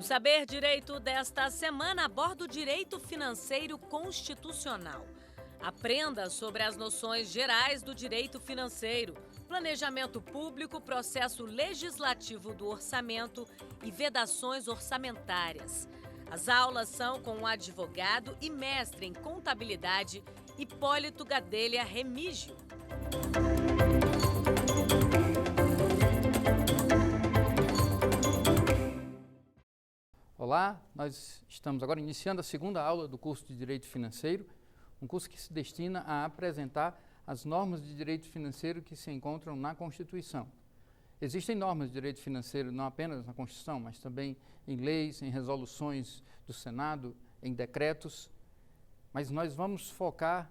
Saber Direito desta semana aborda o direito financeiro constitucional. Aprenda sobre as noções gerais do direito financeiro, planejamento público, processo legislativo do orçamento e vedações orçamentárias. As aulas são com o advogado e mestre em contabilidade Hipólito Gadelha Remígio. Olá, nós estamos agora iniciando a segunda aula do curso de Direito Financeiro, um curso que se destina a apresentar as normas de direito financeiro que se encontram na Constituição. Existem normas de direito financeiro não apenas na Constituição, mas também em leis, em resoluções do Senado, em decretos, mas nós vamos focar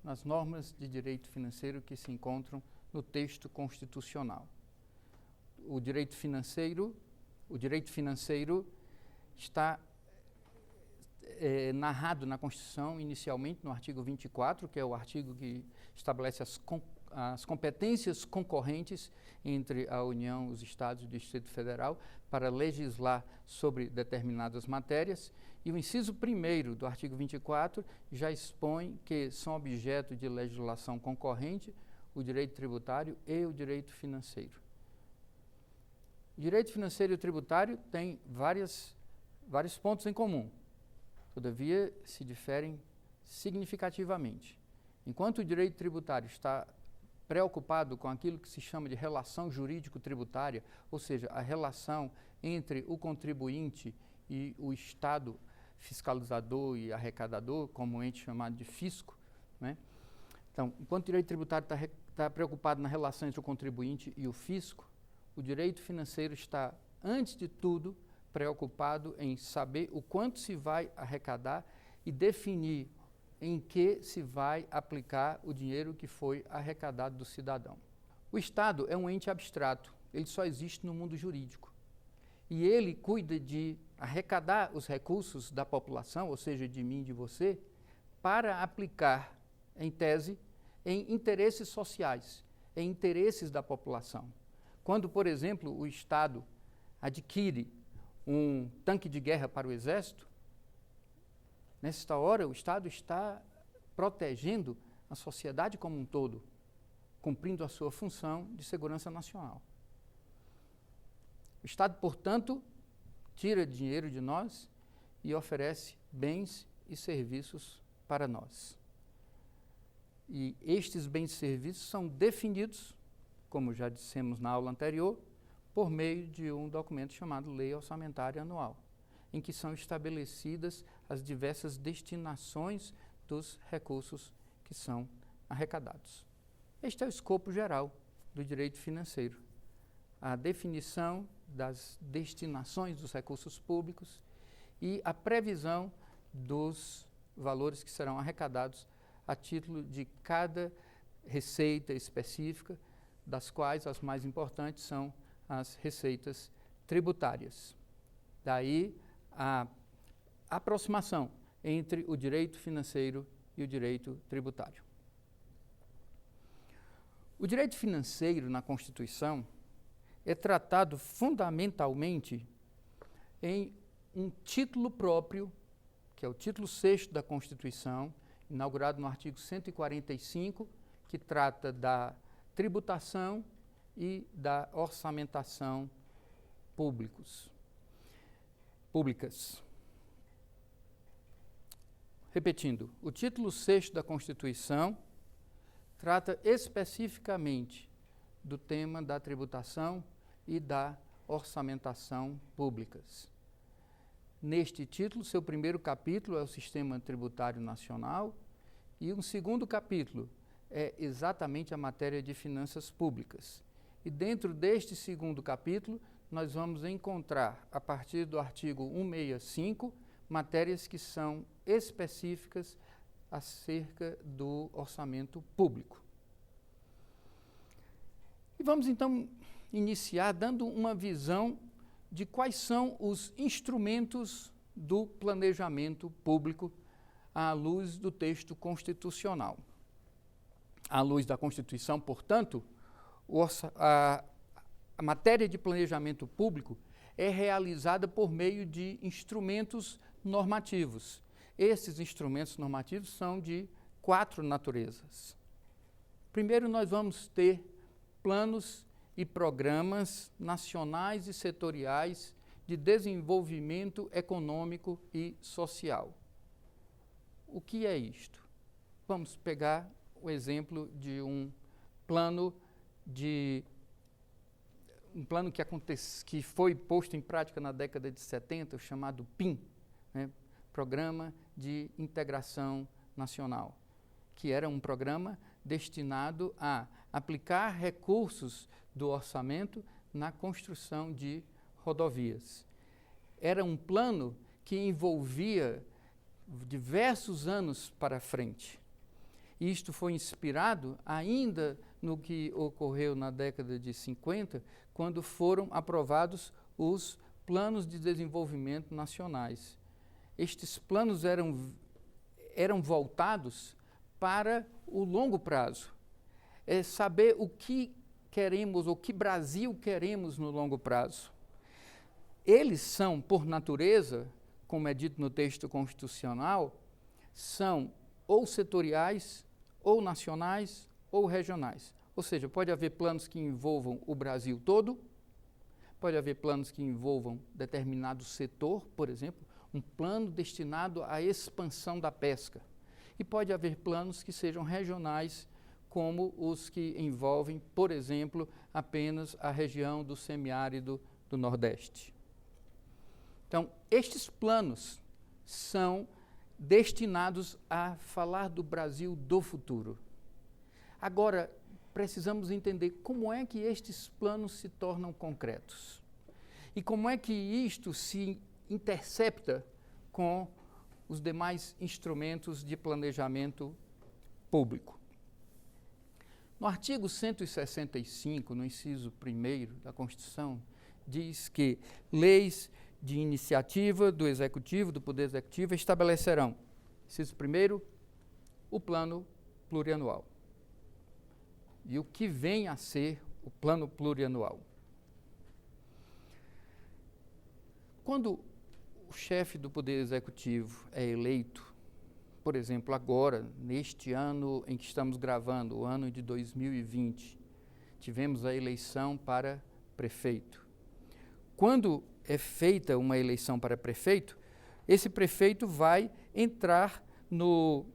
nas normas de direito financeiro que se encontram no texto constitucional. O direito financeiro está narrado na Constituição, inicialmente no artigo 24, que é o artigo que estabelece as competências concorrentes entre a União, os Estados e o Distrito Federal para legislar sobre determinadas matérias. E o inciso 1º do artigo 24 já expõe que são objeto de legislação concorrente o direito tributário e o direito financeiro. O direito financeiro e o tributário têm vários pontos em comum, todavia se diferem significativamente. Enquanto o direito tributário está preocupado com aquilo que se chama de relação jurídico-tributária, ou seja, a relação entre o contribuinte e o Estado fiscalizador e arrecadador, comumente chamado de fisco, né? Então, enquanto o direito tributário está preocupado na relação entre o contribuinte e o fisco, o direito financeiro está, antes de tudo, preocupado em saber o quanto se vai arrecadar e definir em que se vai aplicar o dinheiro que foi arrecadado do cidadão. O Estado é um ente abstrato, ele só existe no mundo jurídico. E ele cuida de arrecadar os recursos da população, ou seja, de mim e de você, para aplicar, em tese, em interesses sociais, em interesses da população. Quando, por exemplo, o Estado adquire um tanque de guerra para o Exército, nesta hora o Estado está protegendo a sociedade como um todo, cumprindo a sua função de segurança nacional. O Estado, portanto, tira dinheiro de nós e oferece bens e serviços para nós. E estes bens e serviços são definidos, como já dissemos na aula anterior, por meio de um documento chamado Lei Orçamentária Anual, em que são estabelecidas as diversas destinações dos recursos que são arrecadados. Este é o escopo geral do direito financeiro, a definição das destinações dos recursos públicos e a previsão dos valores que serão arrecadados a título de cada receita específica, das quais as mais importantes são as receitas tributárias. Daí a aproximação entre o direito financeiro e o direito tributário. O direito financeiro na Constituição é tratado fundamentalmente em um título próprio, que é o título 6º da Constituição, inaugurado no artigo 145, que trata da tributação e da orçamentação públicas. Repetindo, o título 6º da Constituição trata especificamente do tema da tributação e da orçamentação públicas. Neste título, seu primeiro capítulo é o Sistema Tributário Nacional e um segundo capítulo é exatamente a matéria de finanças públicas. E dentro deste segundo capítulo, nós vamos encontrar, a partir do artigo 165, matérias que são específicas acerca do orçamento público. E vamos então iniciar dando uma visão de quais são os instrumentos do planejamento público à luz do texto constitucional. À luz da Constituição, portanto, a matéria de planejamento público é realizada por meio de instrumentos normativos. Esses instrumentos normativos são de 4 naturezas. Primeiro, nós vamos ter planos e programas nacionais e setoriais de desenvolvimento econômico e social. O que é isto? Vamos pegar o exemplo de um plano que foi posto em prática na década de 70, chamado PIN, né? Programa de Integração Nacional, que era um programa destinado a aplicar recursos do orçamento na construção de rodovias. Era um plano que envolvia diversos anos para frente. Isto foi inspirado ainda no que ocorreu na década de 50, quando foram aprovados os planos de desenvolvimento nacionais. Estes planos eram voltados para o longo prazo. É saber o que queremos, ou que Brasil queremos no longo prazo. Eles são, por natureza, como é dito no texto constitucional, são ou setoriais, ou nacionais, ou regionais. Ou seja, pode haver planos que envolvam o Brasil todo, pode haver planos que envolvam determinado setor, por exemplo, um plano destinado à expansão da pesca. E pode haver planos que sejam regionais, como os que envolvem, por exemplo, apenas a região do semiárido do Nordeste. Então, estes planos são destinados a falar do Brasil do futuro. Agora, precisamos entender como é que estes planos se tornam concretos e como é que isto se intercepta com os demais instrumentos de planejamento público. No artigo 165, no inciso 1º da Constituição, diz que leis de iniciativa do Executivo, do Poder Executivo, estabelecerão, inciso 1º, o plano plurianual. E o que vem a ser o plano plurianual? Quando o chefe do Poder Executivo é eleito, por exemplo, agora, neste ano em que estamos gravando, o ano de 2020, tivemos a eleição para prefeito. Quando é feita uma eleição para prefeito, esse prefeito vai entrar no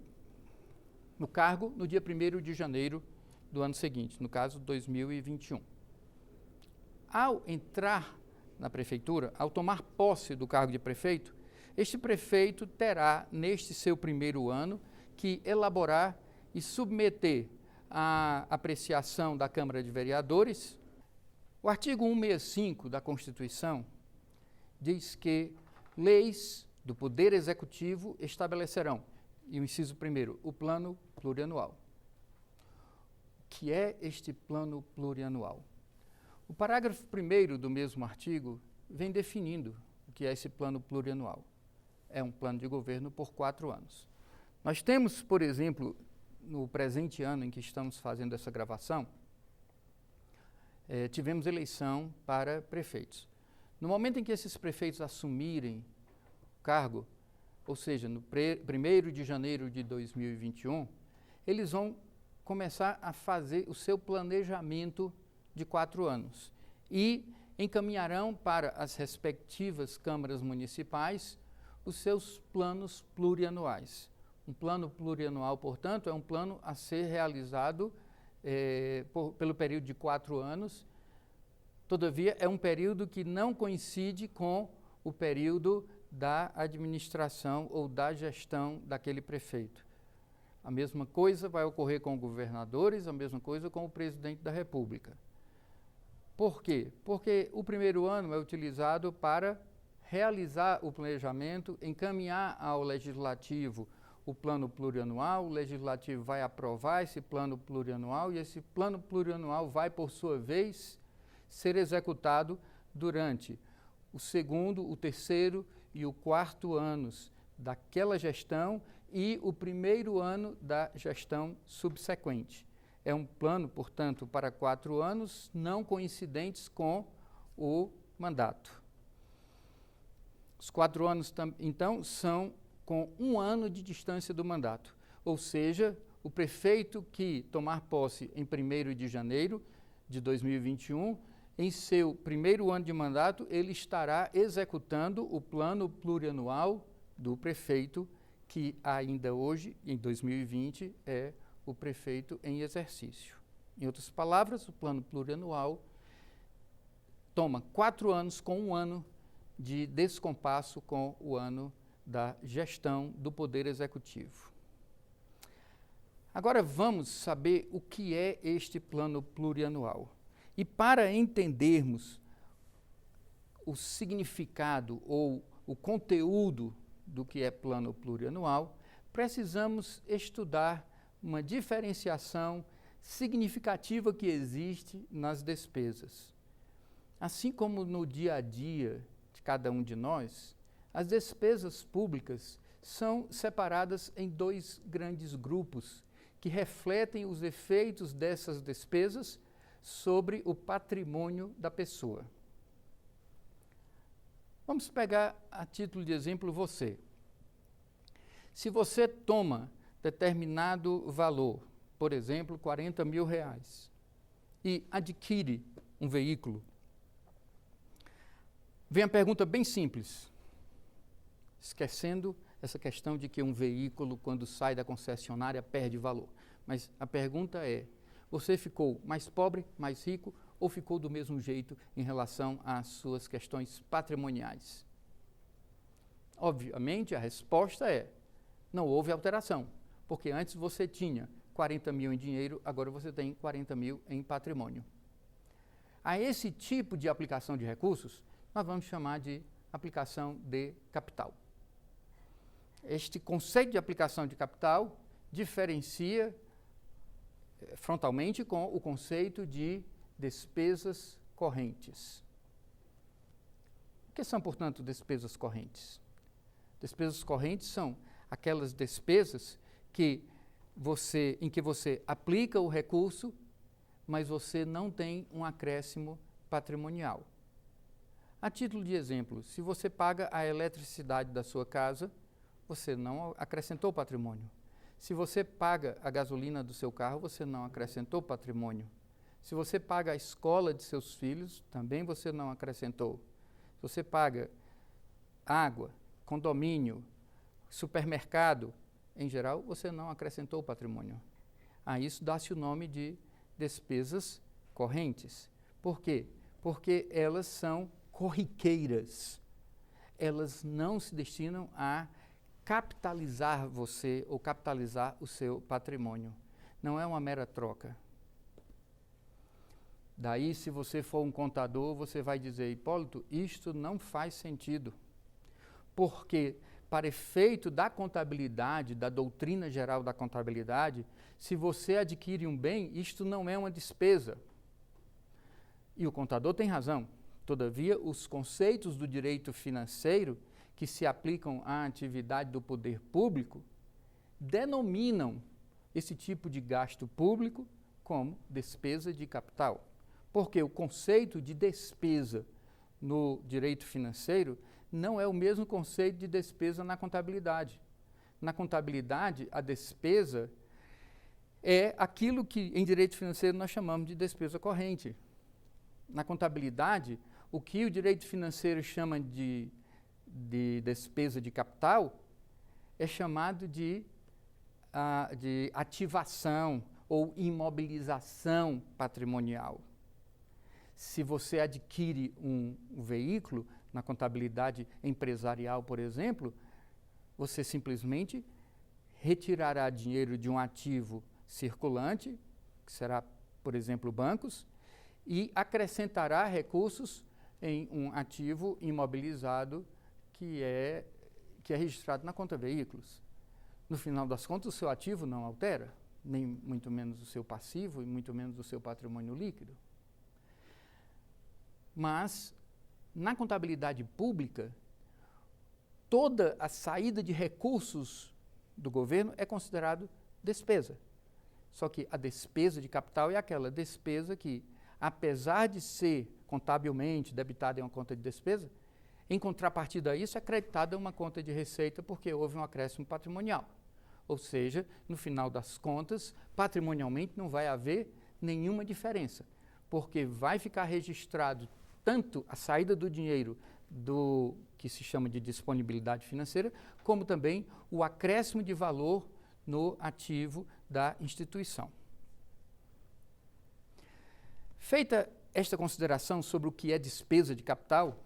cargo no dia 1º de janeiro do ano seguinte, no caso 2021. Ao entrar na prefeitura, ao tomar posse do cargo de prefeito, este prefeito terá, neste seu primeiro ano, que elaborar e submeter à apreciação da Câmara de Vereadores. O artigo 165 da Constituição diz que leis do Poder Executivo estabelecerão, e o inciso 1º, o plano plurianual. O que é este plano plurianual? O parágrafo 1º do mesmo artigo vem definindo o que é esse plano plurianual. É um plano de governo por 4 anos. Nós temos, por exemplo, no presente ano em que estamos fazendo essa gravação, tivemos eleição para prefeitos. No momento em que esses prefeitos assumirem o cargo, ou seja, no 1º de janeiro de 2021, eles vão começar a fazer o seu planejamento de 4 anos e encaminharão para as respectivas câmaras municipais os seus planos plurianuais. Um plano plurianual, portanto, é um plano a ser realizado pelo período de 4 anos. Todavia, é um período que não coincide com o período da administração ou da gestão daquele prefeito. A mesma coisa vai ocorrer com governadores, a mesma coisa com o presidente da República. Por quê? Porque o primeiro ano é utilizado para realizar o planejamento, encaminhar ao Legislativo o plano plurianual, o Legislativo vai aprovar esse plano plurianual e esse plano plurianual vai, por sua vez, ser executado durante o 2º, o 3º e o 4º anos daquela gestão e o 1º ano da gestão subsequente. É um plano, portanto, para 4 anos, não coincidentes com o mandato. Os 4 anos, então, são com 1 ano de distância do mandato. Ou seja, o prefeito que tomar posse em 1º de janeiro de 2021, em seu primeiro ano de mandato, ele estará executando o plano plurianual do prefeito, que ainda hoje, em 2020, é o prefeito em exercício. Em outras palavras, o plano plurianual toma 4 anos com 1 ano de descompasso com o ano da gestão do Poder Executivo. Agora vamos saber o que é este plano plurianual. E para entendermos o significado ou o conteúdo do que é plano plurianual, precisamos estudar uma diferenciação significativa que existe nas despesas. Assim como no dia a dia de cada um de nós, as despesas públicas são separadas em 2 grandes grupos que refletem os efeitos dessas despesas sobre o patrimônio da pessoa. Vamos pegar a título de exemplo você. Se você toma determinado valor, por exemplo, R$40.000, e adquire um veículo, vem a pergunta bem simples, esquecendo essa questão de que um veículo, quando sai da concessionária, perde valor. Mas a pergunta é, você ficou mais pobre, mais rico, ou ficou do mesmo jeito em relação às suas questões patrimoniais? Obviamente, a resposta é, não houve alteração, porque antes você tinha 40.000 em dinheiro, agora você tem 40.000 em patrimônio. A esse tipo de aplicação de recursos, nós vamos chamar de aplicação de capital. Este conceito de aplicação de capital diferencia frontalmente com o conceito de despesas correntes. O que são, portanto, despesas correntes? Despesas correntes são aquelas despesas em que você aplica o recurso, mas você não tem um acréscimo patrimonial. A título de exemplo, se você paga a eletricidade da sua casa, você não acrescentou patrimônio. Se você paga a gasolina do seu carro, você não acrescentou patrimônio. Se você paga a escola de seus filhos, também você não acrescentou. Se você paga água, condomínio, supermercado, em geral, você não acrescentou patrimônio. A isso dá-se o nome de despesas correntes. Por quê? Porque elas são corriqueiras. Elas não se destinam a capitalizar você ou capitalizar o seu patrimônio. Não é uma mera troca. Daí, se você for um contador, você vai dizer, Hipólito, isto não faz sentido, porque para efeito da contabilidade, da doutrina geral da contabilidade, se você adquire um bem, isto não é uma despesa. E o contador tem razão. Todavia, os conceitos do direito financeiro que se aplicam à atividade do poder público denominam esse tipo de gasto público como despesa de capital. Porque o conceito de despesa no direito financeiro não é o mesmo conceito de despesa na contabilidade. Na contabilidade, a despesa é aquilo que em direito financeiro nós chamamos de despesa corrente. Na contabilidade, o que o direito financeiro chama de despesa de capital é chamado de ativação ou imobilização patrimonial. Se você adquire um veículo, na contabilidade empresarial, por exemplo, você simplesmente retirará dinheiro de um ativo circulante, que será, por exemplo, bancos, e acrescentará recursos em um ativo imobilizado que é registrado na conta veículos. No final das contas, o seu ativo não altera, nem muito menos o seu passivo e muito menos o seu patrimônio líquido. Mas, na contabilidade pública, toda a saída de recursos do governo é considerado despesa. Só que a despesa de capital é aquela despesa que, apesar de ser contabilmente debitada em uma conta de despesa, em contrapartida a isso é creditada uma conta de receita porque houve um acréscimo patrimonial. Ou seja, no final das contas, patrimonialmente não vai haver nenhuma diferença, porque vai ficar registrado tanto a saída do dinheiro do que se chama de disponibilidade financeira, como também o acréscimo de valor no ativo da instituição. Feita esta consideração sobre o que é despesa de capital,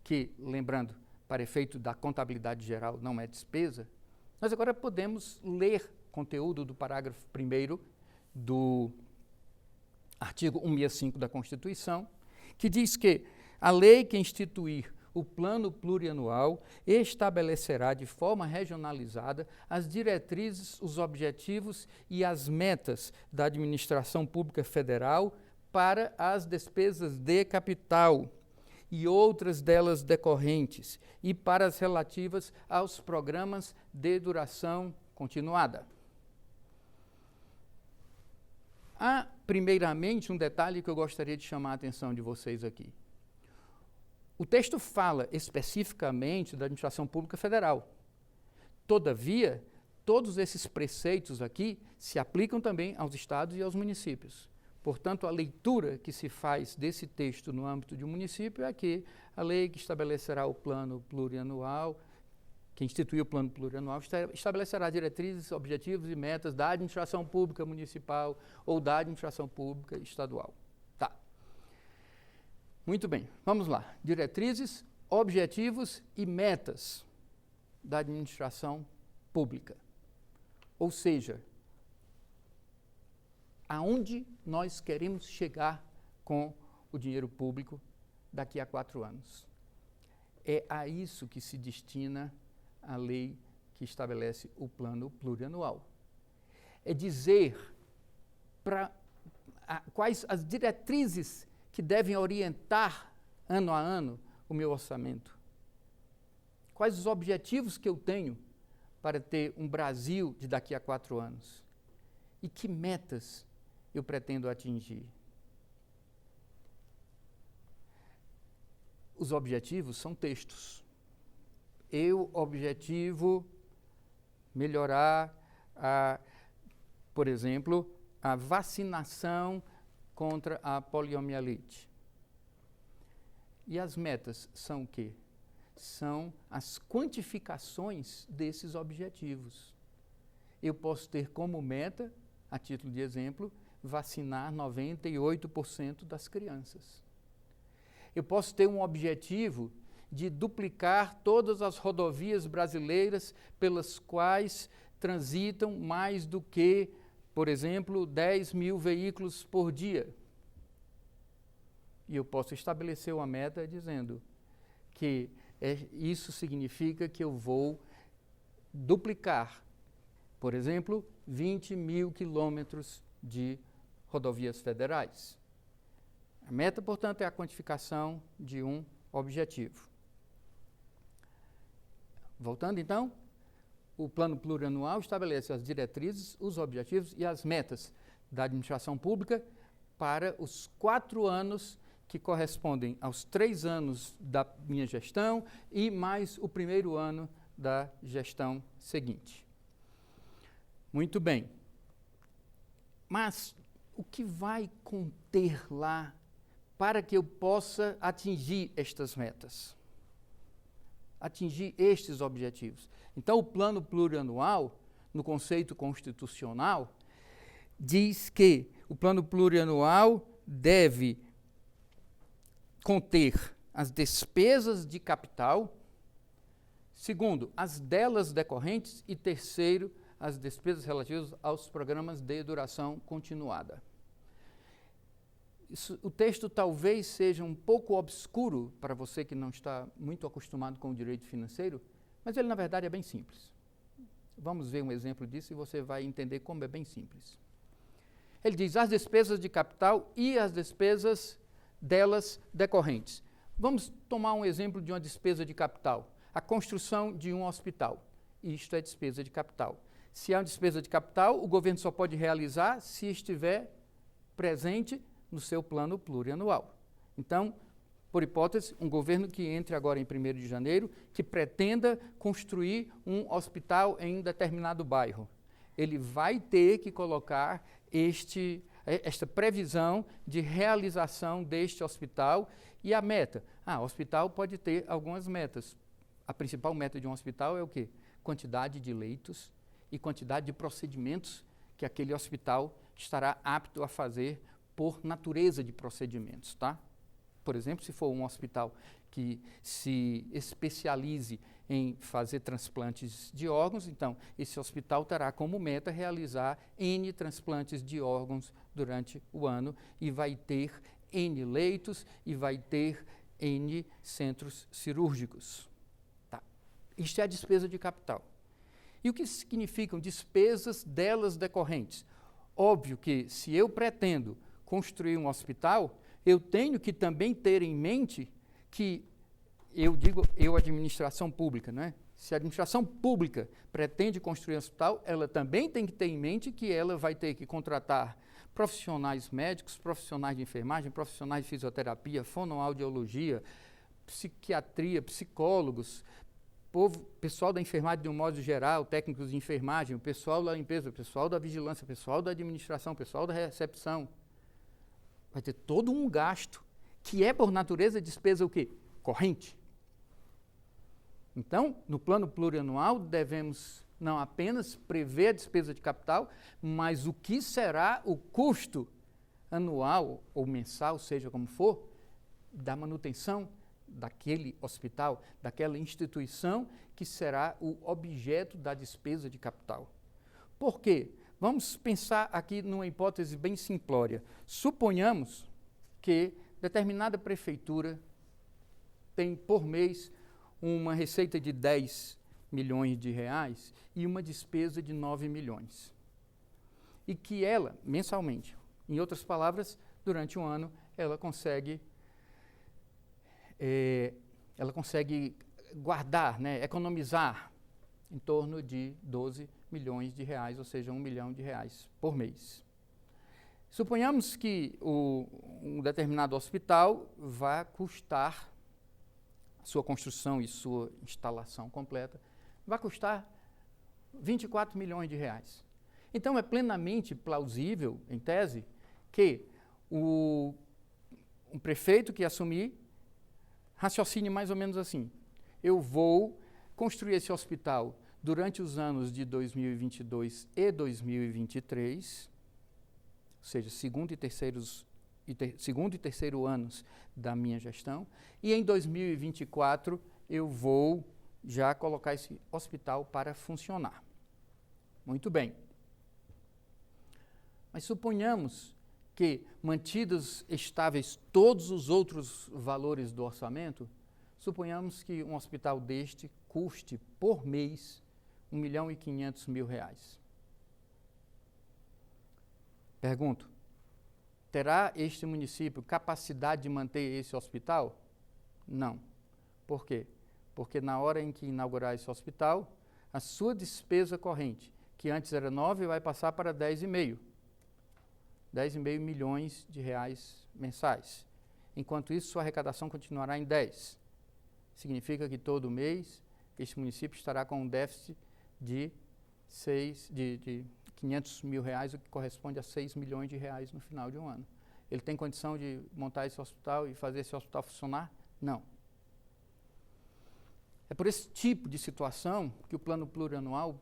que, lembrando, para efeito da contabilidade geral não é despesa, nós agora podemos ler conteúdo do parágrafo 1º do artigo 165 da Constituição, que diz que a lei que instituir o plano plurianual estabelecerá de forma regionalizada as diretrizes, os objetivos e as metas da administração pública federal para as despesas de capital e outras delas decorrentes, e para as relativas aos programas de duração continuada. Há, primeiramente, um detalhe que eu gostaria de chamar a atenção de vocês aqui. O texto fala especificamente da administração pública federal. Todavia, todos esses preceitos aqui se aplicam também aos estados e aos municípios. Portanto, a leitura que se faz desse texto no âmbito de um município é que a lei que estabelecerá o plano plurianual, que institui o plano plurianual, estabelecerá diretrizes, objetivos e metas da administração pública municipal ou da administração pública estadual. Tá. Muito bem, vamos lá. Diretrizes, objetivos e metas da administração pública. Ou seja, aonde nós queremos chegar com o dinheiro público daqui a 4 anos. É a isso que se destina a lei que estabelece o plano plurianual. É dizer quais as diretrizes que devem orientar ano a ano o meu orçamento. Quais os objetivos que eu tenho para ter um Brasil de daqui a 4 anos. E que metas eu pretendo atingir. Os objetivos são textos. Eu objetivo melhorar, por exemplo, a vacinação contra a poliomielite. E as metas são o quê? São as quantificações desses objetivos. Eu posso ter como meta, a título de exemplo, vacinar 98% das crianças. Eu posso ter um objetivo de duplicar todas as rodovias brasileiras pelas quais transitam mais do que, por exemplo, 10 mil veículos por dia. E eu posso estabelecer uma meta dizendo que isso significa que eu vou duplicar, por exemplo, 20 mil quilômetros de rodovias federais. A meta, portanto, é a quantificação de um objetivo. Voltando, então, o plano plurianual estabelece as diretrizes, os objetivos e as metas da administração pública para os 4 anos que correspondem aos 3 anos da minha gestão e mais o primeiro ano da gestão seguinte. Muito bem. Mas o que vai conter lá para que eu possa atingir estas metas? Atingir estes objetivos. Então, o plano plurianual, no conceito constitucional, diz que o plano plurianual deve conter as despesas de capital, segundo, as delas decorrentes e terceiro, as despesas relativas aos programas de duração continuada. O texto talvez seja um pouco obscuro para você que não está muito acostumado com o direito financeiro, mas ele, na verdade, é bem simples. Vamos ver um exemplo disso e você vai entender como é bem simples. Ele diz as despesas de capital e as despesas delas decorrentes. Vamos tomar um exemplo de uma despesa de capital. A construção de um hospital. Isto é despesa de capital. Se há uma despesa de capital, o governo só pode realizar se estiver presente no seu plano plurianual. Então, por hipótese, um governo que entre agora em 1º de janeiro, que pretenda construir um hospital em determinado bairro, ele vai ter que colocar esta previsão de realização deste hospital e a meta. O hospital pode ter algumas metas. A principal meta de um hospital é o quê? Quantidade de leitos e quantidade de procedimentos que aquele hospital estará apto a fazer por natureza de procedimentos, tá? Por exemplo, se for um hospital que se especialize em fazer transplantes de órgãos, então esse hospital terá como meta realizar N transplantes de órgãos durante o ano e vai ter N leitos e vai ter N centros cirúrgicos. Tá. Isto é a despesa de capital. E o que significam despesas delas decorrentes? Óbvio que se eu pretendo construir um hospital, eu tenho que também ter em mente que, administração pública, né? Se a administração pública pretende construir um hospital, ela também tem que ter em mente que ela vai ter que contratar profissionais médicos, profissionais de enfermagem, profissionais de fisioterapia, fonoaudiologia, psiquiatria, psicólogos, pessoal da enfermagem de um modo geral, técnicos de enfermagem, o pessoal da limpeza, o pessoal da vigilância, o pessoal da administração, o pessoal da recepção. Vai ter todo um gasto, que é, por natureza, despesa o quê? Corrente. Então, no plano plurianual, devemos não apenas prever a despesa de capital, mas o que será o custo anual ou mensal, seja como for, da manutenção daquele hospital, daquela instituição que será o objeto da despesa de capital. Por quê? Vamos pensar aqui numa hipótese bem simplória. Suponhamos que determinada prefeitura tem por mês uma receita de 10 milhões de reais e uma despesa de 9 milhões. E que ela, mensalmente, em outras palavras, durante um ano, ela consegue guardar, né, economizar em torno de 12 milhões de reais, ou seja, 1 milhão de reais por mês. Suponhamos que um determinado hospital vá custar, sua construção e sua instalação completa, vai custar 24 milhões de reais. Então, é plenamente plausível, em tese, que um prefeito que assumir raciocine mais ou menos assim: eu vou construir esse hospital durante os anos de 2022 e 2023, ou seja, segundo e terceiro anos da minha gestão, e em 2024 eu vou já colocar esse hospital para funcionar. Muito bem. Mas suponhamos que, mantidos estáveis todos os outros valores do orçamento, suponhamos que um hospital deste custe por mês R$1.500.000. Pergunto, terá este município capacidade de manter esse hospital? Não. Por quê? Porque na hora em que inaugurar esse hospital, a sua despesa corrente, que antes era 9, vai passar para 10,5. 10,5 milhões de reais mensais. Enquanto isso, sua arrecadação continuará em 10. Significa que todo mês este município estará com um déficit de R$500.000, o que corresponde a 6 milhões de reais no final de um ano. Ele tem condição de montar esse hospital e fazer esse hospital funcionar? Não. É por esse tipo de situação que o plano plurianual,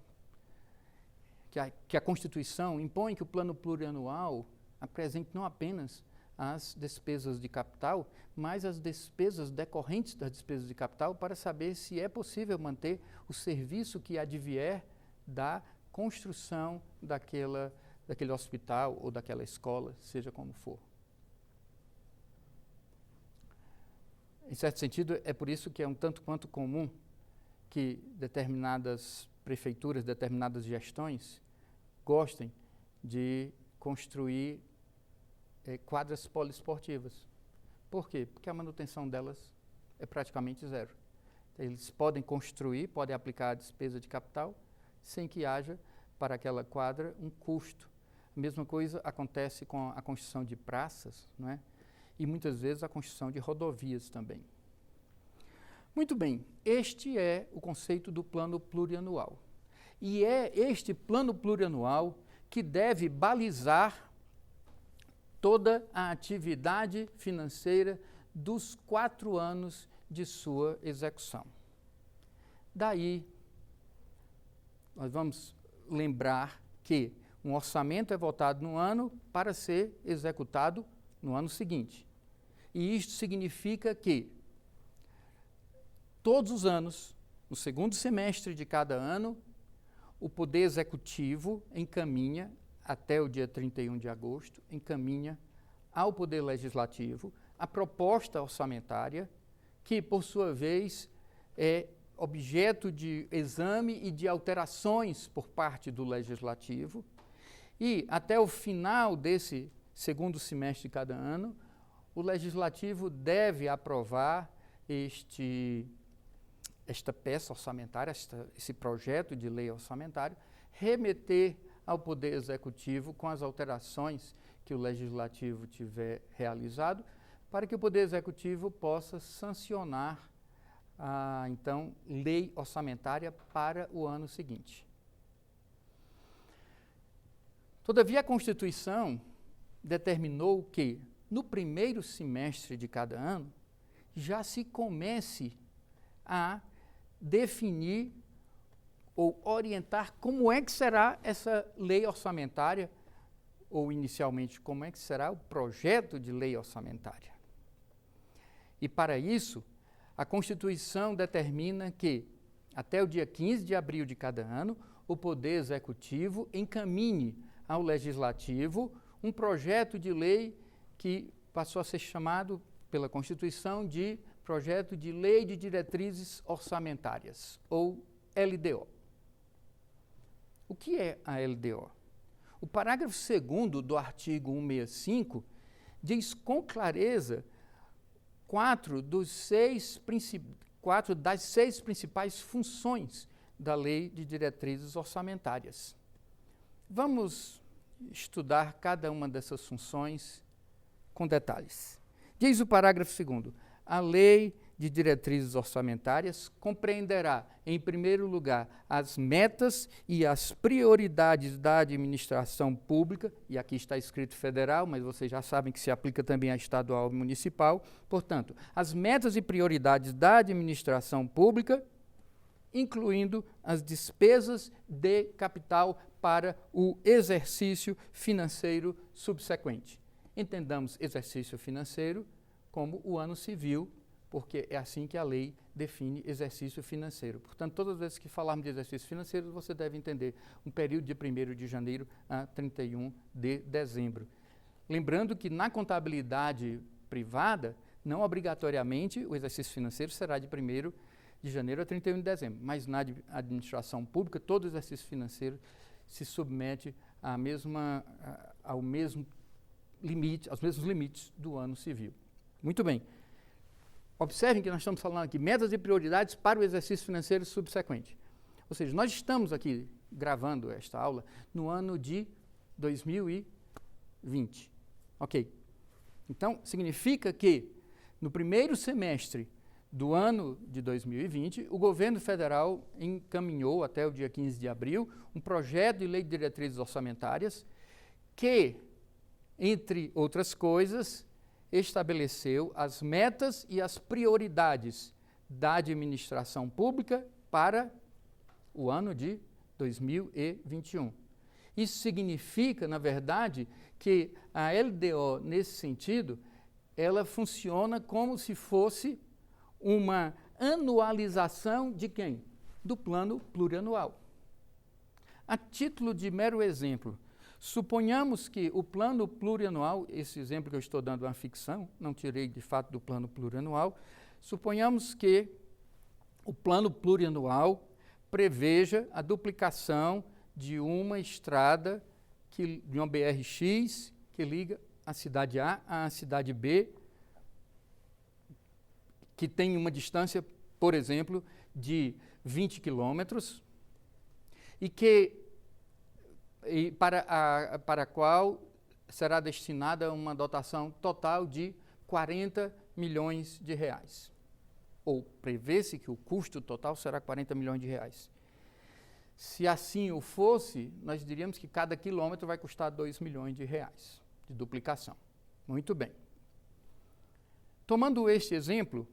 que a Constituição impõe que o plano plurianual apresente não apenas as despesas de capital, mas as despesas decorrentes das despesas de capital, para saber se é possível manter o serviço que advier da construção daquele hospital ou daquela escola, seja como for. Em certo sentido, é por isso que é um tanto quanto comum que determinadas prefeituras, determinadas gestões gostem de construir quadras poliesportivas. Por quê? Porque a manutenção delas é praticamente zero. Eles podem construir, podem aplicar a despesa de capital sem que haja para aquela quadra um custo. A mesma coisa acontece com a construção de praças, não é? E muitas vezes a construção de rodovias também. Muito bem, este é o conceito do plano plurianual. E é este plano plurianual que deve balizar toda a atividade financeira dos 4 anos de sua execução. Daí, nós vamos lembrar que um orçamento é votado no ano para ser executado no ano seguinte. E isto significa que todos os anos, no segundo semestre de cada ano, o Poder Executivo encaminha, até o dia 31 de agosto, encaminha ao Poder Legislativo a proposta orçamentária, que, por sua vez, é objeto de exame e de alterações por parte do Legislativo. E, até o final desse segundo semestre de cada ano, o Legislativo deve aprovar esta peça orçamentária, esse projeto de lei orçamentário, remeter ao Poder Executivo com as alterações que o Legislativo tiver realizado, para que o Poder Executivo possa sancionar a, então, lei orçamentária para o ano seguinte. Todavia, a Constituição determinou que, no primeiro semestre de cada ano, já se comece a definir ou orientar como é que será essa lei orçamentária, ou inicialmente como é que será o projeto de lei orçamentária. E para isso, a Constituição determina que, até o dia 15 de abril de cada ano, o Poder Executivo encaminhe ao Legislativo um projeto de lei que passou a ser chamado pela Constituição de Projeto de Lei de Diretrizes Orçamentárias, ou LDO. O que é a LDO? O parágrafo 2º do artigo 165 diz com clareza quatro das 6 principais funções da Lei de Diretrizes Orçamentárias. Vamos estudar cada uma dessas funções com detalhes. Diz o parágrafo 2º: a Lei de Diretrizes Orçamentárias compreenderá, em primeiro lugar, as metas e as prioridades da administração pública, e aqui está escrito federal, mas vocês já sabem que se aplica também a estadual e municipal. Portanto, as metas e prioridades da administração pública, incluindo as despesas de capital para o exercício financeiro subsequente. Entendamos exercício financeiro como o ano civil, porque é assim que a lei define exercício financeiro. Portanto, todas as vezes que falarmos de exercício financeiro, você deve entender um período de 1º de janeiro a 31 de dezembro. Lembrando que na contabilidade privada, não obrigatoriamente o exercício financeiro será de 1º de janeiro a 31 de dezembro, mas na administração pública, todo exercício financeiro se submete aos mesmos limites do ano civil. Muito bem. Observem que nós estamos falando aqui metas e prioridades para o exercício financeiro subsequente. Ou seja, nós estamos aqui gravando esta aula no ano de 2020. Ok. Então, significa que no primeiro semestre do ano de 2020, o governo federal encaminhou até o dia 15 de abril um projeto de lei de diretrizes orçamentárias que, entre outras coisas, estabeleceu as metas e as prioridades da administração pública para o ano de 2021. Isso significa, na verdade, que a LDO, nesse sentido, ela funciona como se fosse uma anualização de quem? Do plano plurianual. A título de mero exemplo, suponhamos que o plano plurianual, esse exemplo que eu estou dando é uma ficção, não tirei de fato do plano plurianual, suponhamos que o plano plurianual preveja a duplicação de uma estrada, de uma BR-X, que liga a cidade A à cidade B, que tem uma distância, por exemplo, de 20 quilômetros, e que e para a qual será destinada uma dotação total de 40 milhões de reais. Ou prevê-se que o custo total será 40 milhões de reais. Se assim o fosse, nós diríamos que cada quilômetro vai custar 2 milhões de reais de duplicação. Muito bem. Tomando este exemplo,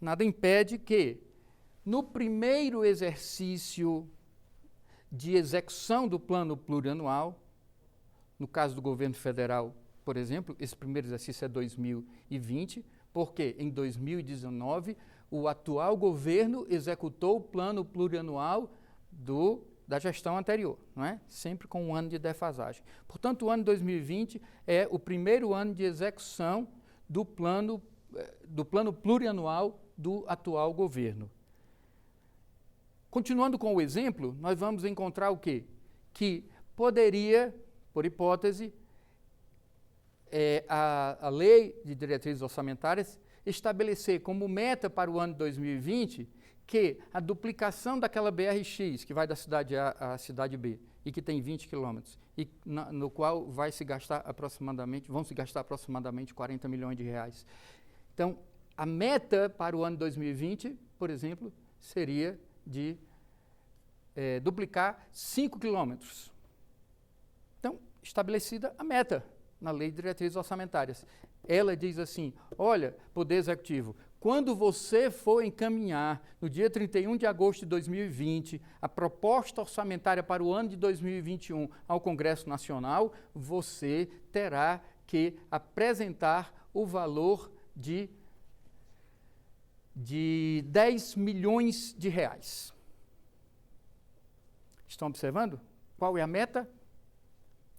nada impede que, no primeiro exercício de execução do plano plurianual, no caso do governo federal, por exemplo, esse primeiro exercício é 2020, porque em 2019 o atual governo executou o plano plurianual da gestão anterior, não é? Sempre com um ano de defasagem. Portanto, o ano de 2020 é o primeiro ano de execução do plano plurianual do atual governo. Continuando com o exemplo, nós vamos encontrar o quê? Que poderia, por hipótese, a Lei de Diretrizes Orçamentárias estabelecer como meta para o ano de 2020 que a duplicação daquela BRX, que vai da cidade A à cidade B, e que tem 20 quilômetros, e no qual vão se gastar aproximadamente 40 milhões de reais. Então, a meta para o ano 2020, por exemplo, seria de duplicar 5 quilômetros. Então, estabelecida a meta na Lei de Diretrizes Orçamentárias. Ela diz assim, olha, Poder Executivo, quando você for encaminhar, no dia 31 de agosto de 2020, a proposta orçamentária para o ano de 2021 ao Congresso Nacional, você terá que apresentar o valor de 10 milhões de reais. Estão observando? Qual é a meta?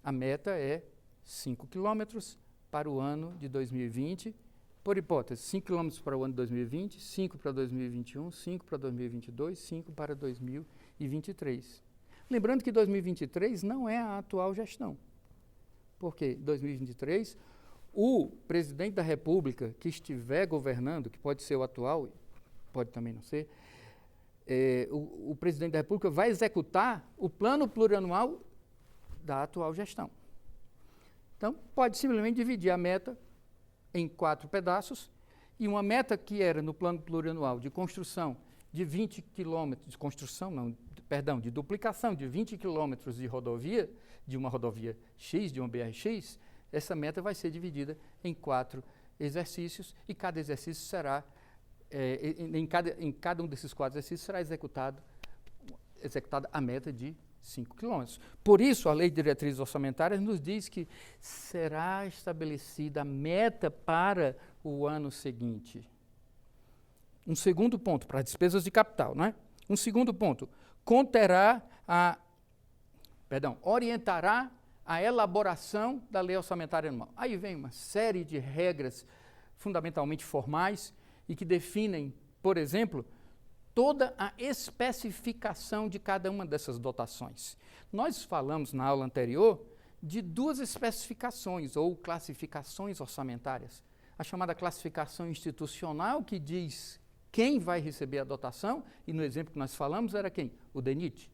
A meta é 5 quilômetros para o ano de 2020, por hipótese, 5 quilômetros para o ano de 2020, 5 para 2021, 5 para 2022, 5 para 2023. Lembrando que 2023 não é a atual gestão, porque 2023, o presidente da República que estiver governando, que pode ser o atual, pode também não ser, o presidente da República vai executar o plano plurianual da atual gestão. Então, pode simplesmente dividir a meta em 4 pedaços, e uma meta que era no plano plurianual de construção de 20 quilômetros, de duplicação de 20 quilômetros de rodovia, de uma rodovia X, de uma BRX, essa meta vai ser dividida em 4 exercícios, e cada exercício será, em cada um desses 4 exercícios será executada a meta de 5 quilômetros. Por isso, a Lei de Diretrizes Orçamentárias nos diz que será estabelecida a meta para o ano seguinte. Um segundo ponto, para despesas de capital, não é? Um segundo ponto, orientará a elaboração da Lei Orçamentária Anual. Aí vem uma série de regras fundamentalmente formais e que definem, por exemplo, toda a especificação de cada uma dessas dotações. Nós falamos na aula anterior de 2 especificações ou classificações orçamentárias. A chamada classificação institucional, que diz quem vai receber a dotação, e no exemplo que nós falamos era quem? O DENIT.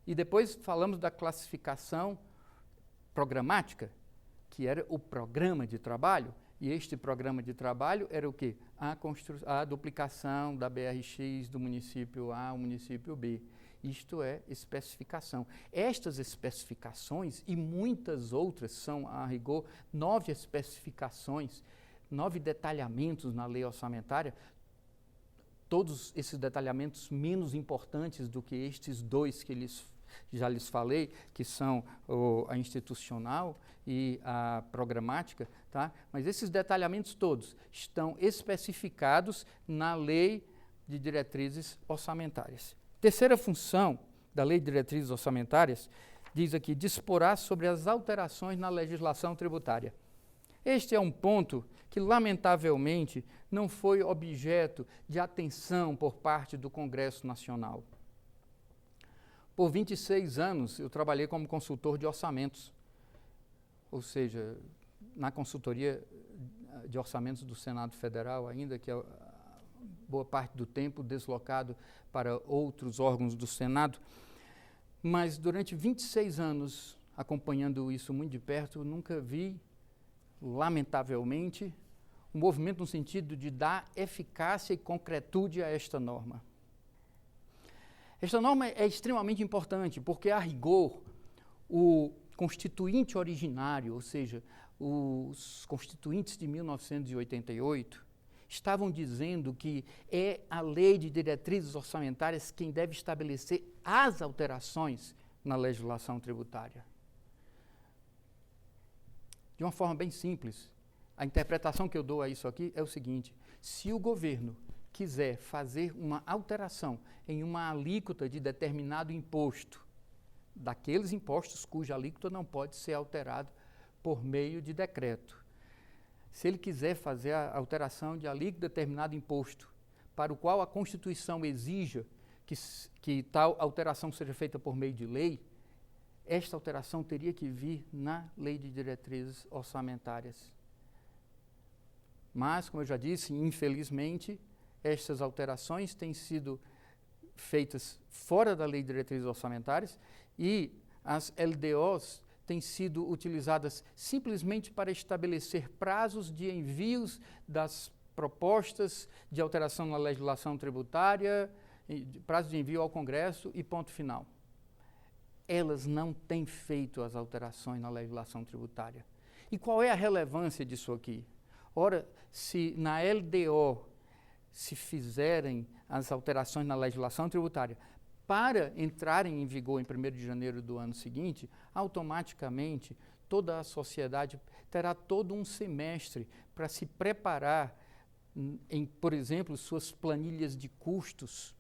E depois falamos da classificação programática, que era o programa de trabalho. E este programa de trabalho era o quê? A duplicação da BRX do município A ao município B. Isto é especificação. Estas especificações e muitas outras são, a rigor, 9 especificações, 9 detalhamentos na lei orçamentária, todos esses detalhamentos menos importantes do que estes 2 que já lhes falei, que são a institucional e a programática, tá? Mas esses detalhamentos todos estão especificados na Lei de Diretrizes Orçamentárias. Terceira função da Lei de Diretrizes Orçamentárias, diz aqui, disporá sobre as alterações na legislação tributária. Este é um ponto que, lamentavelmente, não foi objeto de atenção por parte do Congresso Nacional. Por 26 anos, eu trabalhei como consultor de orçamentos, ou seja, na consultoria de orçamentos do Senado Federal, ainda que boa parte do tempo deslocado para outros órgãos do Senado. Mas durante 26 anos, acompanhando isso muito de perto, nunca vi, lamentavelmente, um movimento no sentido de dar eficácia e concretude a esta norma. Esta norma é extremamente importante, porque, a rigor, o constituinte originário, ou seja, os constituintes de 1988, estavam dizendo que é a Lei de Diretrizes Orçamentárias quem deve estabelecer as alterações na legislação tributária. De uma forma bem simples, a interpretação que eu dou a isso aqui é o seguinte: se o governo quiser fazer uma alteração em uma alíquota de determinado imposto, daqueles impostos cuja alíquota não pode ser alterada por meio de decreto. Se ele quiser fazer a alteração de alíquota de determinado imposto, para o qual a Constituição exija que tal alteração seja feita por meio de lei, esta alteração teria que vir na Lei de Diretrizes Orçamentárias. Mas, como eu já disse, infelizmente, estas alterações têm sido feitas fora da Lei de Diretrizes Orçamentárias e as LDOs têm sido utilizadas simplesmente para estabelecer prazos de envios das propostas de alteração na legislação tributária, prazo de envio ao Congresso e ponto final. Elas não têm feito as alterações na legislação tributária. E qual é a relevância disso aqui? Ora, se na LDO se fizerem as alterações na legislação tributária para entrarem em vigor em 1º de janeiro do ano seguinte, automaticamente toda a sociedade terá todo um semestre para se preparar em, por exemplo, suas planilhas de custos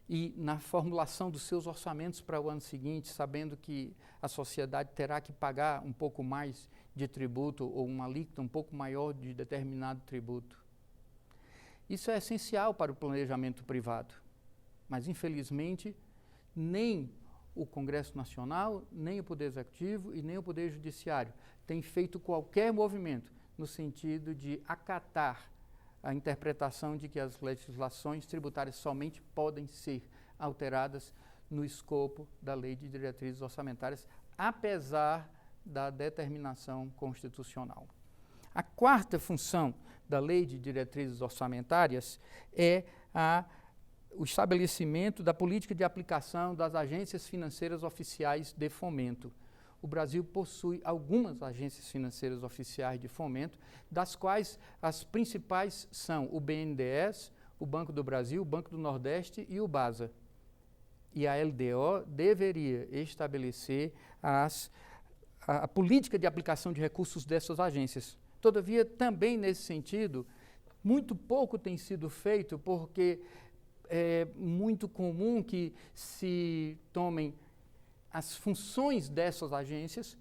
e na formulação dos seus orçamentos para o ano seguinte, sabendo que a sociedade terá que pagar um pouco mais de tributo ou uma alíquota um pouco maior de determinado tributo. Isso é essencial para o planejamento privado, mas, infelizmente, nem o Congresso Nacional, nem o Poder Executivo e nem o Poder Judiciário têm feito qualquer movimento no sentido de acatar a interpretação de que as legislações tributárias somente podem ser alteradas no escopo da Lei de Diretrizes Orçamentárias, apesar da determinação constitucional. A quarta função da Lei de Diretrizes Orçamentárias é o estabelecimento da política de aplicação das agências financeiras oficiais de fomento. O Brasil possui algumas agências financeiras oficiais de fomento, das quais as principais são o BNDES, o Banco do Brasil, o Banco do Nordeste e o BASA. E a LDO deveria estabelecer a política de aplicação de recursos dessas agências. Todavia, também nesse sentido, muito pouco tem sido feito, porque é muito comum que se tomem as funções dessas agências,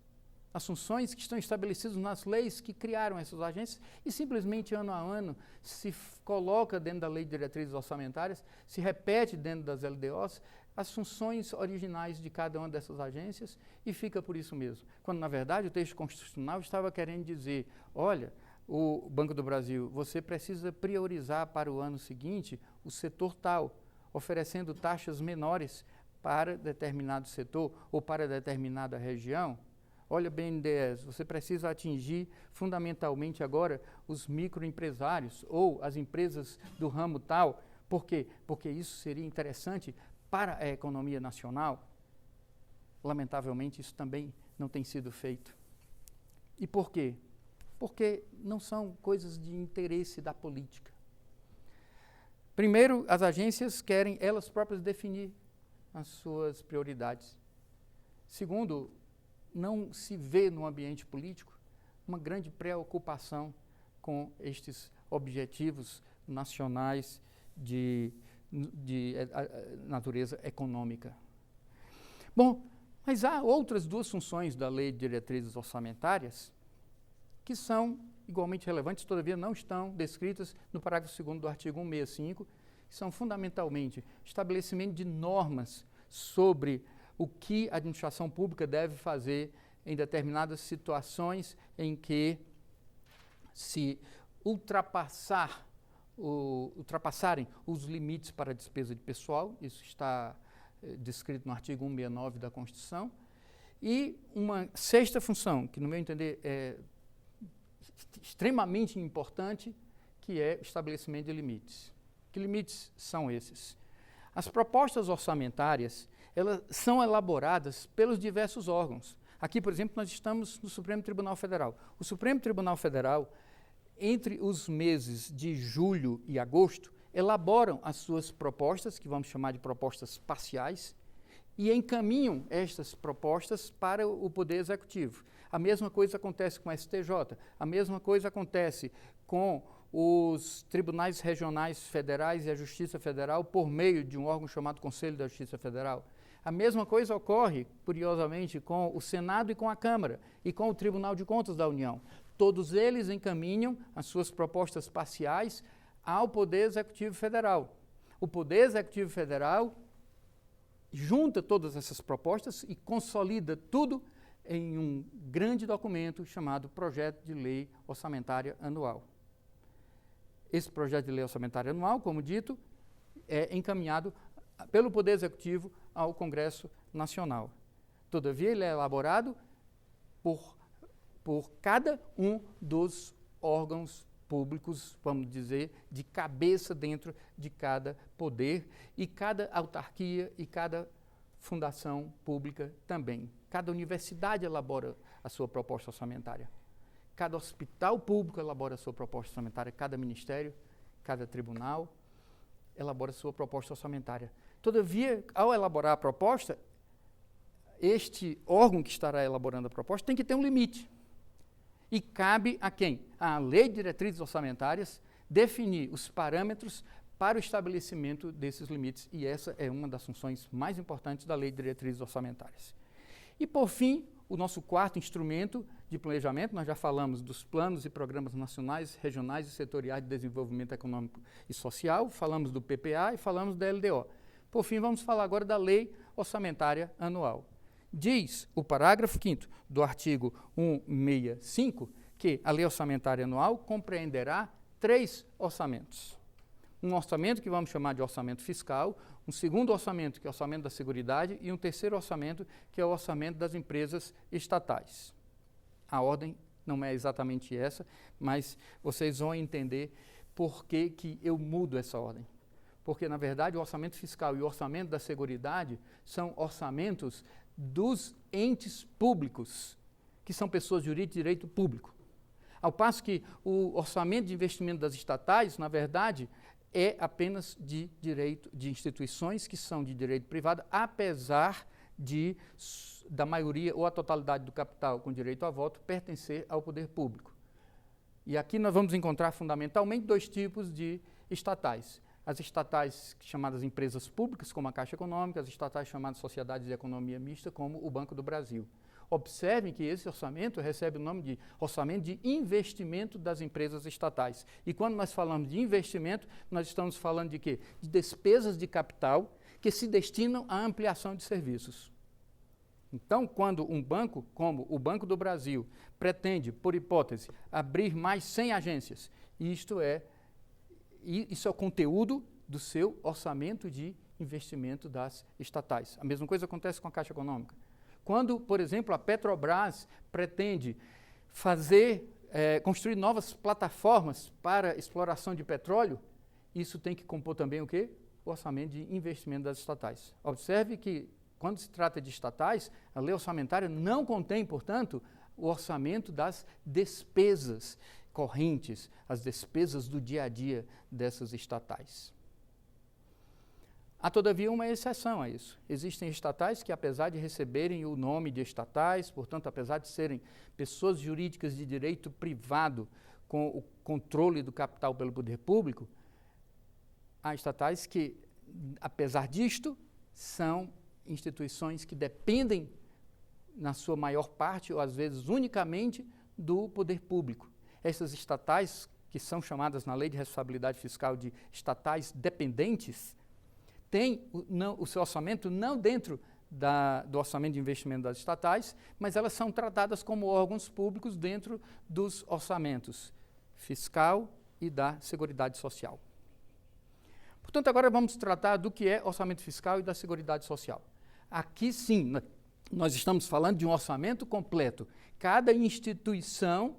as funções que estão estabelecidas nas leis que criaram essas agências, e simplesmente, ano a ano, se coloca dentro da Lei de Diretrizes Orçamentárias, se repete dentro das LDOs, as funções originais de cada uma dessas agências e fica por isso mesmo. Quando, na verdade, o texto constitucional estava querendo dizer, olha, o Banco do Brasil, você precisa priorizar para o ano seguinte o setor tal, oferecendo taxas menores para determinado setor ou para determinada região. Olha, BNDES, você precisa atingir fundamentalmente agora os microempresários ou as empresas do ramo tal. Por quê? Porque isso seria interessante para a economia nacional. Lamentavelmente, isso também não tem sido feito. E por quê? Porque não são coisas de interesse da política. Primeiro, as agências querem elas próprias definir as suas prioridades. Segundo, não se vê no ambiente político uma grande preocupação com estes objetivos nacionais de natureza econômica. Bom, mas há outras duas funções da Lei de Diretrizes Orçamentárias que são igualmente relevantes, todavia não estão descritas no parágrafo 2º do artigo 165, que são fundamentalmente estabelecimento de normas sobre o que a administração pública deve fazer em determinadas situações em que se ultrapassarem os limites para a despesa de pessoal, isso está descrito no artigo 169 da Constituição, E uma sexta função, que no meu entender é extremamente importante, que é o estabelecimento de limites. Que limites são esses? As propostas orçamentárias, elas são elaboradas pelos diversos órgãos. Aqui, por exemplo, nós estamos no Supremo Tribunal Federal. O Supremo Tribunal Federal, entre os meses de julho e agosto, elaboram as suas propostas, que vamos chamar de propostas parciais, e encaminham estas propostas para o Poder Executivo. A mesma coisa acontece com o STJ, a mesma coisa acontece com os tribunais regionais federais e a Justiça Federal por meio de um órgão chamado Conselho da Justiça Federal. A mesma coisa ocorre, curiosamente, com o Senado e com a Câmara e com o Tribunal de Contas da União. Todos eles encaminham as suas propostas parciais ao Poder Executivo Federal. O Poder Executivo Federal junta todas essas propostas e consolida tudo em um grande documento chamado Projeto de Lei Orçamentária Anual. Esse Projeto de Lei Orçamentária Anual, como dito, é encaminhado pelo Poder Executivo ao Congresso Nacional. Todavia, ele é elaborado por cada um dos órgãos públicos, vamos dizer, de cabeça dentro de cada poder, e cada autarquia e cada fundação pública também. Cada universidade elabora a sua proposta orçamentária. Cada hospital público elabora a sua proposta orçamentária. Cada ministério, cada tribunal elabora a sua proposta orçamentária. Todavia, ao elaborar a proposta, este órgão que estará elaborando a proposta tem que ter um limite. E cabe a quem? À Lei de Diretrizes Orçamentárias definir os parâmetros para o estabelecimento desses limites, e essa é uma das funções mais importantes da Lei de Diretrizes Orçamentárias. E, por fim, o nosso quarto instrumento de planejamento, nós já falamos dos planos e programas nacionais, regionais e setoriais de desenvolvimento econômico e social, falamos do PPA e falamos da LDO. Por fim, vamos falar agora da Lei Orçamentária Anual. Diz o parágrafo 5º do artigo 165 que a Lei Orçamentária Anual compreenderá 3 orçamentos. Um orçamento que vamos chamar de orçamento fiscal, um segundo orçamento que é o orçamento da Seguridade e um terceiro orçamento que é o orçamento das empresas estatais. A ordem não é exatamente essa, mas vocês vão entender por que que eu mudo essa ordem. Porque, na verdade, o orçamento fiscal e o orçamento da Seguridade são orçamentos dos entes públicos, que são pessoas jurídicas de direito público. Ao passo que o orçamento de investimento das estatais, na verdade, é apenas de direito de instituições que são de direito privado, apesar da maioria ou a totalidade do capital com direito a voto pertencer ao poder público. E aqui nós vamos encontrar fundamentalmente 2 tipos de estatais. As estatais chamadas empresas públicas, como a Caixa Econômica, as estatais chamadas sociedades de economia mista, como o Banco do Brasil. Observem que esse orçamento recebe o nome de orçamento de investimento das empresas estatais. E quando nós falamos de investimento, nós estamos falando de quê? De despesas de capital que se destinam à ampliação de serviços. Então, quando um banco, como o Banco do Brasil, pretende, por hipótese, abrir mais 100 agências, isso é o conteúdo do seu orçamento de investimento das estatais. A mesma coisa acontece com a Caixa Econômica. Quando, por exemplo, a Petrobras pretende construir novas plataformas para exploração de petróleo, isso tem que compor também o quê? O orçamento de investimento das estatais. Observe que, quando se trata de estatais, a lei orçamentária não contém, portanto, o orçamento das despesas correntes, as despesas do dia a dia dessas estatais. Há, todavia, uma exceção a isso. Existem estatais que, apesar de receberem o nome de estatais, portanto, apesar de serem pessoas jurídicas de direito privado com o controle do capital pelo poder público, há estatais que, apesar disto, são instituições que dependem, na sua maior parte, ou às vezes unicamente, do poder público. Essas estatais, que são chamadas na Lei de Responsabilidade Fiscal de estatais dependentes, têm o seu orçamento não dentro do orçamento de investimento das estatais, mas elas são tratadas como órgãos públicos dentro dos orçamentos fiscal e da Seguridade Social. Portanto, agora vamos tratar do que é orçamento fiscal e da Seguridade Social. Aqui sim, nós estamos falando de um orçamento completo. Cada instituição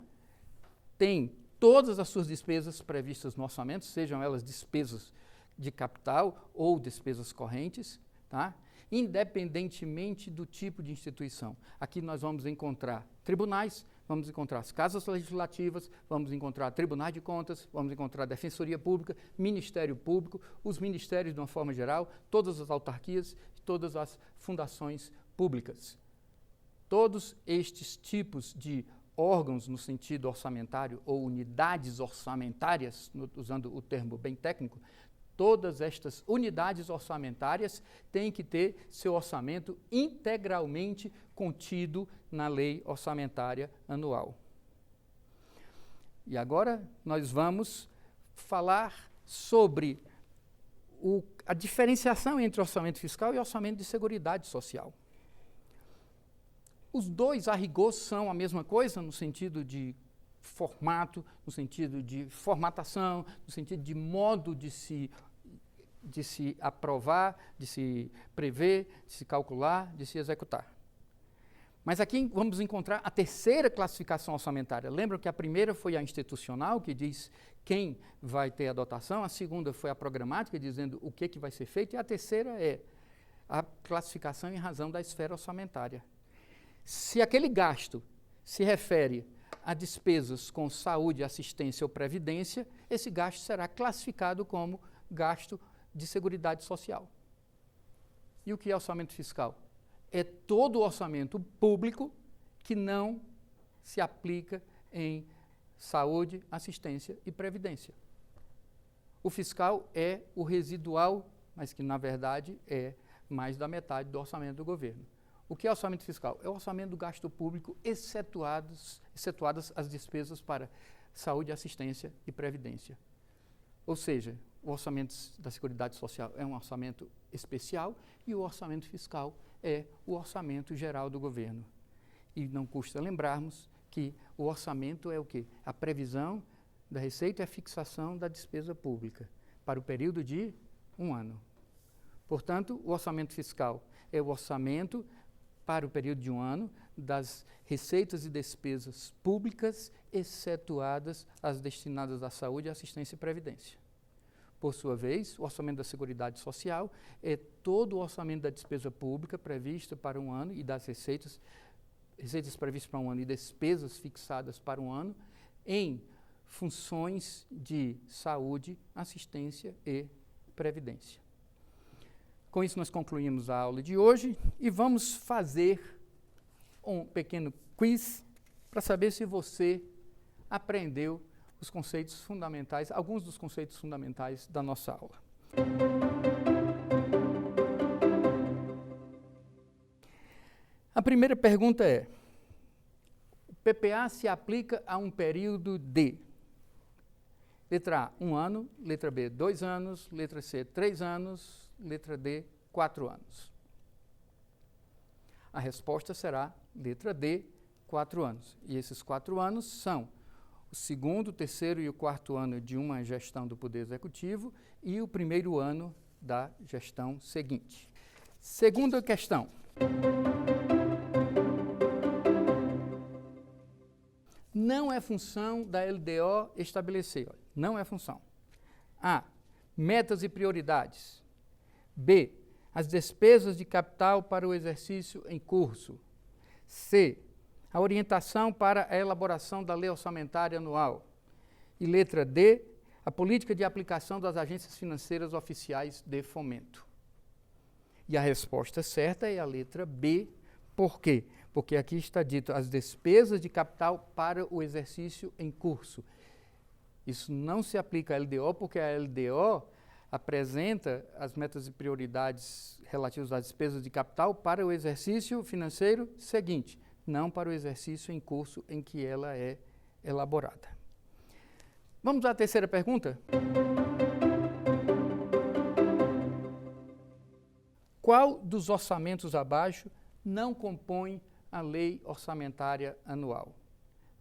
tem todas as suas despesas previstas no orçamento, sejam elas despesas de capital ou despesas correntes, tá? Independentemente do tipo de instituição. Aqui nós vamos encontrar tribunais, vamos encontrar as casas legislativas, vamos encontrar tribunais de contas, vamos encontrar defensoria pública, ministério público, os ministérios de uma forma geral, todas as autarquias, todas as fundações públicas. Todos estes tipos de órgãos no sentido orçamentário ou unidades orçamentárias, usando o termo bem técnico, todas estas unidades orçamentárias têm que ter seu orçamento integralmente contido na lei orçamentária anual. E agora nós vamos falar sobre a diferenciação entre orçamento fiscal e orçamento de seguridade social. Os dois, a rigor, são a mesma coisa no sentido de formato, no sentido de formatação, no sentido de modo de se aprovar, de se prever, de se calcular, de se executar. Mas aqui vamos encontrar a terceira classificação orçamentária. Lembram que a primeira foi a institucional, que diz quem vai ter a dotação, a segunda foi a programática, dizendo o que vai ser feito, e a terceira é a classificação em razão da esfera orçamentária. Se aquele gasto se refere a despesas com saúde, assistência ou previdência, esse gasto será classificado como gasto de seguridade social. E o que é orçamento fiscal? É todo o orçamento público que não se aplica em saúde, assistência e previdência. O fiscal é o residual, mas que na verdade é mais da metade do orçamento do governo. O que é orçamento fiscal? É o orçamento do gasto público, excetuadas as despesas para saúde, assistência e previdência. Ou seja, o orçamento da Seguridade Social é um orçamento especial e o orçamento fiscal é o orçamento geral do governo. E não custa lembrarmos que o orçamento é o quê? A previsão da receita e a fixação da despesa pública para o período de 1 ano. Portanto, o orçamento fiscal é o orçamento para o período de 1 ano das receitas e despesas públicas, excetuadas as destinadas à saúde, assistência e previdência. Por sua vez, o orçamento da Seguridade Social é todo o orçamento da despesa pública prevista para 1 ano e das receitas previstas para 1 ano e despesas fixadas para 1 ano em funções de saúde, assistência e previdência. Com isso, nós concluímos a aula de hoje e vamos fazer um pequeno quiz para saber se você aprendeu os conceitos fundamentais, alguns dos conceitos fundamentais da nossa aula. A primeira pergunta é: o PPA se aplica a um período de letra A, 1 ano, letra B, 2 anos, letra C, 3 anos, letra D, 4 anos. A resposta será letra D, 4 anos. E esses 4 anos são o 2º, 3º e o 4º ano de uma gestão do Poder Executivo e o 1º ano da gestão seguinte. Segunda questão. Não é função da LDO estabelecer, não é função. A. Metas e prioridades. B. As despesas de capital para o exercício em curso. C. A orientação para a elaboração da lei orçamentária anual. E letra D. A política de aplicação das agências financeiras oficiais de fomento. E a resposta certa é a letra B. Por quê? Porque aqui está dito as despesas de capital para o exercício em curso. Isso não se aplica à LDO, porque a LDO apresenta as metas e prioridades relativas às despesas de capital para o exercício financeiro seguinte, não para o exercício em curso em que ela é elaborada. Vamos à terceira pergunta? Qual dos orçamentos abaixo não compõe a lei orçamentária anual?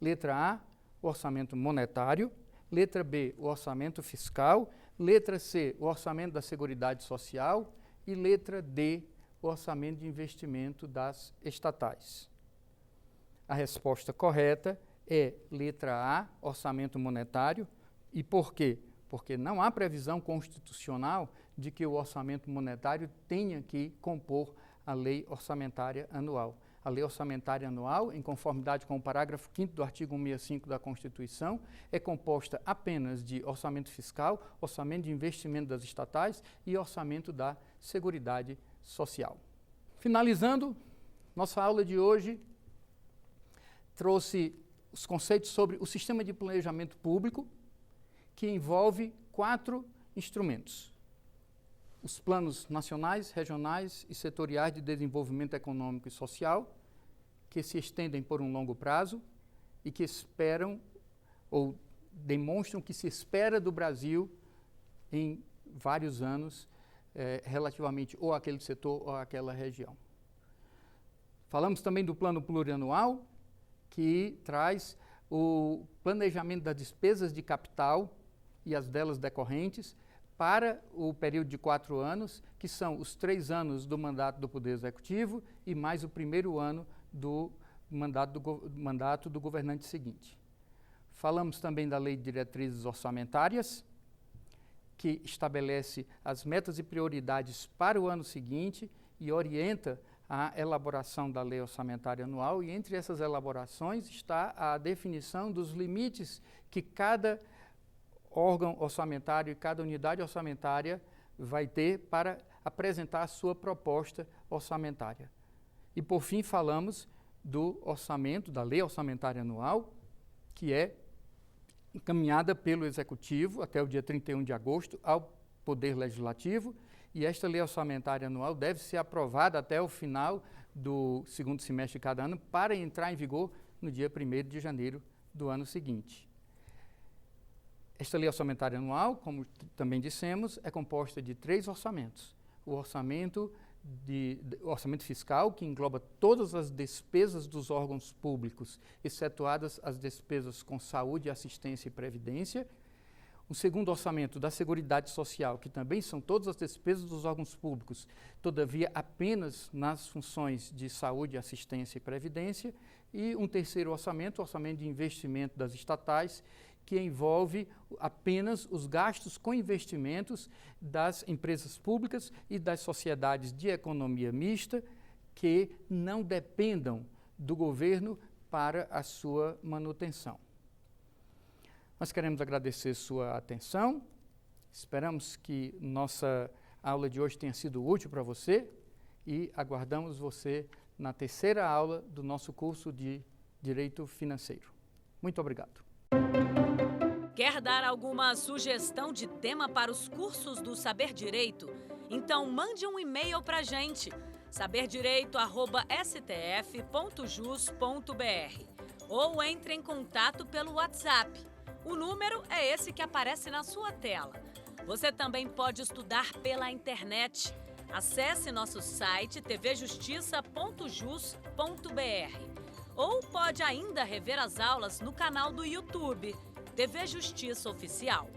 Letra A, o orçamento monetário. Letra B, o orçamento fiscal. Letra C, o orçamento da Seguridade Social. E letra D, o orçamento de investimento das estatais? A resposta correta é letra A, orçamento monetário. E por quê? Porque não há previsão constitucional de que o orçamento monetário tenha que compor a lei orçamentária anual. A lei orçamentária anual, em conformidade com o parágrafo 5º do artigo 165 da Constituição, é composta apenas de orçamento fiscal, orçamento de investimento das estatais e orçamento da Seguridade Social. Finalizando, nossa aula de hoje trouxe os conceitos sobre o sistema de planejamento público, que envolve 4 instrumentos: os planos nacionais, regionais e setoriais de desenvolvimento econômico e social, que se estendem por um longo prazo e que esperam ou demonstram que se espera do Brasil em vários anos, relativamente ou àquele setor ou àquela região. Falamos também do plano plurianual, que traz o planejamento das despesas de capital e as delas decorrentes para o período de 4 anos, que são os 3 anos do mandato do Poder Executivo e mais o primeiro ano do mandato do governante seguinte. Falamos também da Lei de Diretrizes Orçamentárias, que estabelece as metas e prioridades para o ano seguinte e orienta a elaboração da lei orçamentária anual, e entre essas elaborações está a definição dos limites que cada órgão orçamentário e cada unidade orçamentária vai ter para apresentar a sua proposta orçamentária. E, por fim, falamos do orçamento, da lei orçamentária anual, que é encaminhada pelo Executivo até o dia 31 de agosto ao Poder Legislativo, e esta lei orçamentária anual deve ser aprovada até o final do segundo semestre de cada ano para entrar em vigor no dia 1º de janeiro do ano seguinte. Esta lei orçamentária anual, como também dissemos, é composta de 3 orçamentos. O orçamento fiscal, que engloba todas as despesas dos órgãos públicos, excetuadas as despesas com saúde, assistência e previdência. O segundo orçamento da Seguridade Social, que também são todas as despesas dos órgãos públicos, todavia apenas nas funções de saúde, assistência e previdência. E um terceiro orçamento, o orçamento de investimento das estatais, que envolve apenas os gastos com investimentos das empresas públicas e das sociedades de economia mista, que não dependam do governo para a sua manutenção. Nós queremos agradecer sua atenção, esperamos que nossa aula de hoje tenha sido útil para você e aguardamos você na 3ª aula do nosso curso de Direito Financeiro. Muito obrigado. Quer dar alguma sugestão de tema para os cursos do Saber Direito? Então mande um e-mail para a gente, saberdireito@stf.jus.br, ou entre em contato pelo WhatsApp. O número é esse que aparece na sua tela. Você também pode estudar pela internet. Acesse nosso site tvjustiça.jus.br, ou pode ainda rever as aulas no canal do YouTube TV Justiça Oficial.